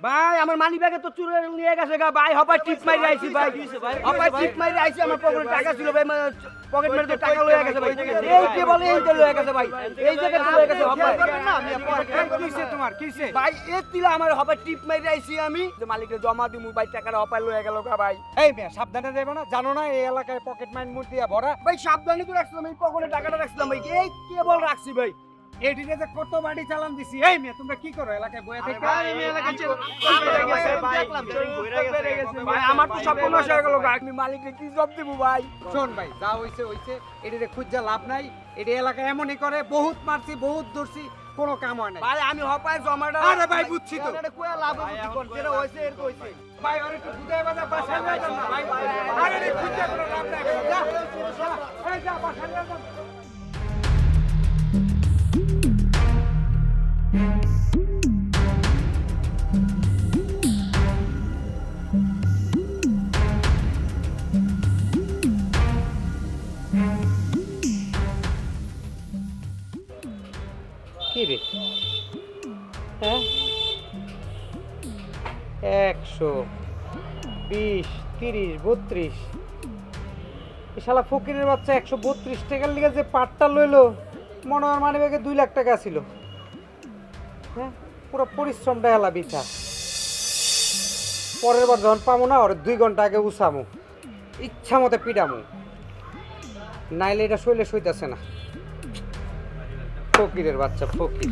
ভাই আমার মানি ব্যাগে তো চুরে নিয়ে গেছে গা ভাই হপায় টিপ মারি আইছি ভাই হপায় টিপ মারি আইছি আমার পকেটে টাকা ছিল ভাই পকেট মেরে তো টাকা লয়ে গেছে ভাই এই কে বলে এই লয়ে গেছে ভাই এই জায়গা তো লয়ে গেছে হপায় না আমি কিসে তোমার কিসে ভাই এ তিলা আমার হপায় টিপ মারি আইছি আমি যে মালিককে জমা দিমু ভাই টাকাটা হপায় লয়ে গেল গা ভাই এই মেয়ে সাবধানে যাবে না জানো না এই এলাকায় পকেট মাইন মুট দিয়া ভরা ভাই সাবধানে তো রাখছিলাম এই পকেটে টাকাটা রাখছিলাম ভাই এই কে বল রাখছি ভাই এদিকে যে কত বাড়ি চালান দিছি এই মেয়ে তোমরা কি করো এলাকায় বয়ে থেকে ভাই আমার তো সব নষ্ট হয়ে গেল আমি মালিককে কি জব দেব ভাই শোন ভাই যা হইছে হইছে এদিকে খুঁজা লাভ নাই এটি এলাকায় এমনই করে বহুত মারছি বহুত দূরছি কোনো কাম হয় না ভাই আমি হপায় জমাটা আরে ভাই বুঝছি তো এটা কোয়া লাভ হইছে কি কোন যেটা হইছে এর কইছে ভাই আরে একটু বুঝাই বাজা বাসা না যান না ভাই আরে রে খুঁজা কোনো লাভ নাই যা এই যা বাসা না যান কি রে হ্যাঁ 100 20 30 32 এই শালা ফকিরের বাচ্চা 132 টাকার লিগে যে পাটটা লইলো মনে হয় মানে ব্যাগে 2 লাখ টাকা ছিল হ্যাঁ পুরো পরিশ্রমটা হেলা বিছা পরের বার যখন পামো না ওর 2 ঘন্টা আগে উসামু ইচ্ছা মতো পিডামু নাইলে এটা শৈলে সইতেছে না ফকিরের বাচ্চা ফকির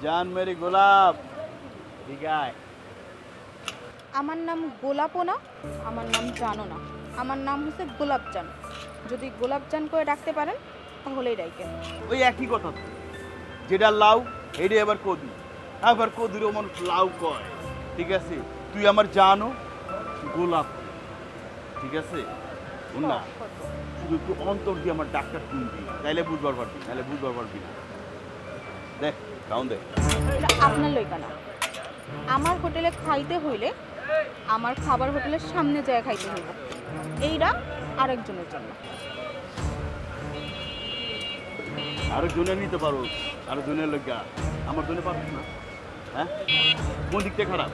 জান মেরি গোলাপ ঠিক আছে আমার নাম গোলাপও না আমার নাম জানো না আমার নাম হচ্ছে গোলাপজান যদি গোলাপজান করে ডাকতে পারেন তাহলেই ডাকেন ওই একই কথা তো যেটা লাউ এটা আবার কদু আবার কদুরও মানুষ লাউ কয় ঠিক আছে তুই আমার জানো গোলাপ ঠিক আছে শোন না শুধু একটু অন্তর দিয়ে আমার ডাক্তার শুনবি তাইলে বুঝবার পারবি তাহলে বুঝবার পারবি না দেখ কাউন দে এটা আপনার লইকা না আমার হোটেলে খাইতে হইলে আমার খাবার হোটেলের সামনে যায় খাইতে হইব এইটা আরেকজনের জন্য আরো জনে নিতে পারো আরো জনের লোকা আমার জন্য পারবি না হ্যাঁ কোন দিকটা খারাপ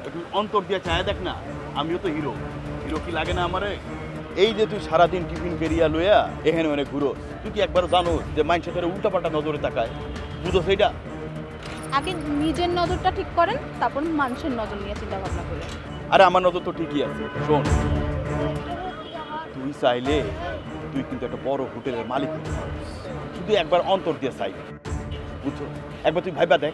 একটু অন্তর দিয়ে চায় দেখ না আমিও তো হিরো হিরো কি লাগে না আমারে এই যে তুই সারাদিন টিফিন কেরিয়া লইয়া এখানে মানে ঘুরো তুই কি একবার জানো যে মানুষের ধরে উল্টাপাল্টা নজরে তাকায় বুঝো সেইটা আগে নিজের নজরটা ঠিক করেন তারপর মানুষের নজর নিয়ে চিন্তা ভাবনা করেন আরে আমার নজর তো ঠিকই আছে শোন তুই চাইলে তুই কিন্তু একটা বড় হোটেলের মালিক হতে পারিস শুধু একবার অন্তর দিয়ে চাইবি বুঝছো একবার তুই ভাইবা দেখ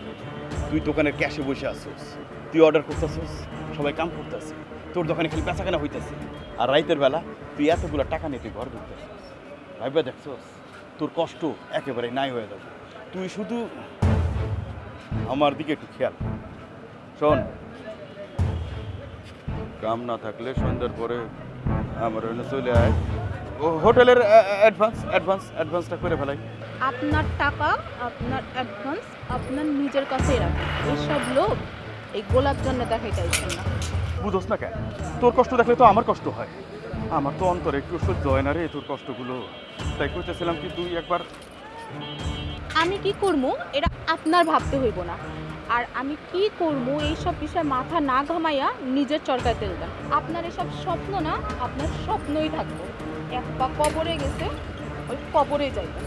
তুই দোকানের ক্যাশে বসে আসছিস তুই অর্ডার করতেছিস সবাই কাম করতেছে তোর দোকানে খালি বেচাকেনা হইতেছে আর রাইতের বেলা তুই এতগুলো টাকা নিয়ে তুই ঘর ঢুকতেছিস ভাইবা দেখছস তোর কষ্ট একেবারে নাই হয়ে যাবে তুই শুধু আমার দিকে একটু খেয়াল শোন কাম না থাকলে সন্ধ্যার পরে আমার ওখানে চলে আয় হোটেলের অ্যাডভান্সটা করে ফেলাই আপনার টাকা আপনার অ্যাডভান্স আপনার নিজের কাছেই রাখুন এইসব লোক এই গোলাপ জন্য দেখাই চাইছেন না বুঝোস না কেন তোর কষ্ট দেখলে তো আমার কষ্ট হয় আমার তো অন্তরে একটু সহ্য হয় না রে তোর কষ্টগুলো তাই করতেছিলাম কি তুই একবার আমি কি করবো এটা আপনার ভাবতে হইব না আর আমি কি করবো এইসব বিষয়ে মাথা না ঘামাইয়া নিজের চরকায় তেল দেন আপনার এসব স্বপ্ন না আপনার স্বপ্নই থাকবো এক পা কবরে গেছে ওই কবরে যাইবেন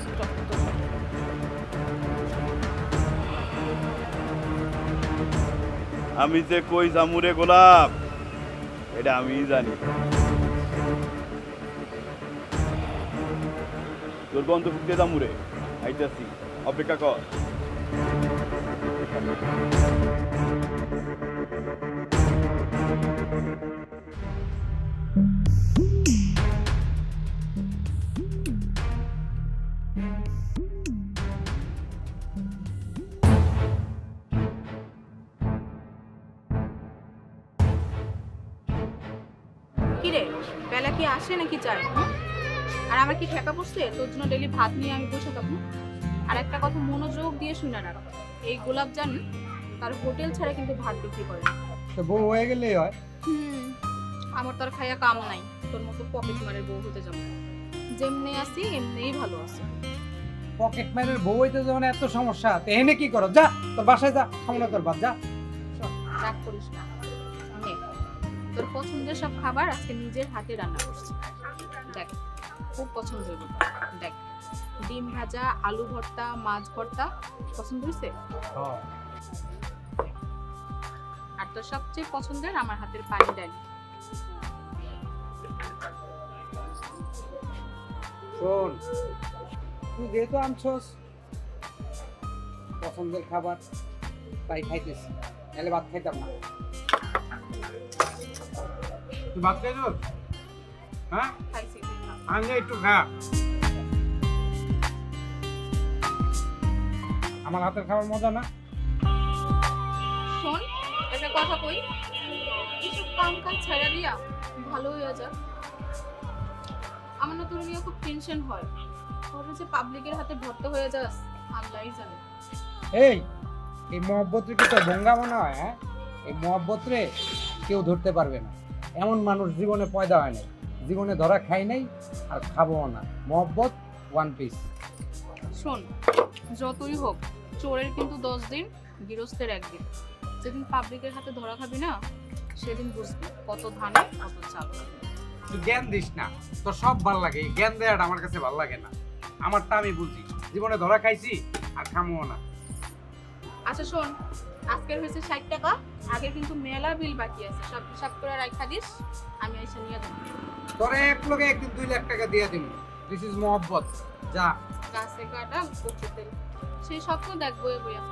আমি যে কই জামুরে গোলাপ এটা আমি জানি তোর গন্ধ ফুটতে জামুরে আইতাছি অপেক্ষা কর। কিরে বেলা কি আসে নাকি যায়? আর আমার কি ঠেকা পড়ছে তোর জন্য ডেইলি ভাত নিয়ে আমি বসে থাকবো? আর একটা কথা মনোযোগ দিয়ে শুনে রাখ, এই গোলাপ জান তার হোটেল ছাড়া কিন্তু ভাত বিক্রি করে না। তো বউ হয়ে গেলেই হয়। আমার তার খাইয়া কাম নাই, তোর মতো পকেট মারের বউ হতে যাবো না। যেমনি আসি এমনিই ভালো আছে। পকেট মারের বউ হইতে যখন এত সমস্যা, তো এনে কি করো? যা তোর বাসায় যা, খামনা তোর বাদ যা। রাগ করিস না, নে, তোর পছন্দের সব খাবার আজকে নিজের হাতে রান্না করছি। দেখ খুব পছন্দ হইল। দেখ ডিম ভাজা, আলু ভর্তা, মাছ ভর্তা পছন্দ হয়েছে। আর তোর সবচেয়ে পছন্দের আমার হাতের পানি ডালি। শোন, তুই যেহেতু আনছস পছন্দের খাবার, তাই খাইতেছি, নাহলে ভাত খাইতাম না। তুই ভাত খাইছ? হ্যাঁ খাইছি আগে একটু খা। আমার হাতের খাবার মজা না? শোন, একটা কথা কই, এসব কাম কাজ ছাড়া দিয়া ভালো হয়ে যা। আমার না তোর নিয়ে খুব টেনশন হয়, কবে যে পাবলিকের হাতে ভর্তা হয়ে যাস আল্লাহই জানে। এই এই মহব্বত রে কি তোর ভঙ্গা মনে হয়? হ্যাঁ, এই মহব্বত রে কেউ ধরতে পারবে না। এমন মানুষ জীবনে পয়দা হয় নাই, জীবনে ধরা খাই নাই আর খাবো না। মহব্বত ওয়ান পিস। শোন, যতই হোক চোরের কিন্তু 10 দিন, গৃহস্থের 1 দিন। যেদিন পাবলিকের হাতে ধরা খাবি না, সেদিন বুঝবি কত ধানে কত চাল। তুই জ্ঞান দিস না, তোর সব ভাল লাগে, এই জ্ঞান দেওয়াটা আমার কাছে ভাল লাগে না। আমারটা আমি বুঝি, জীবনে ধরা খাইছি আর খামো না। আচ্ছা শোন, আজকের হয়েছে 60 টাকা, আগে কিন্তু মেলা বিল বাকি আছে, সব হিসাব করে রাখা দিস, আমি এসে নিয়ে যাবো। তোরে এক লোকে একদিন 2 লাখ টাকা দিয়ে দিব। দিস ইজ মহব্বত। যা। গাছে কাটা কচু তেল, সেই স্বপ্ন দেখবো বইয়া।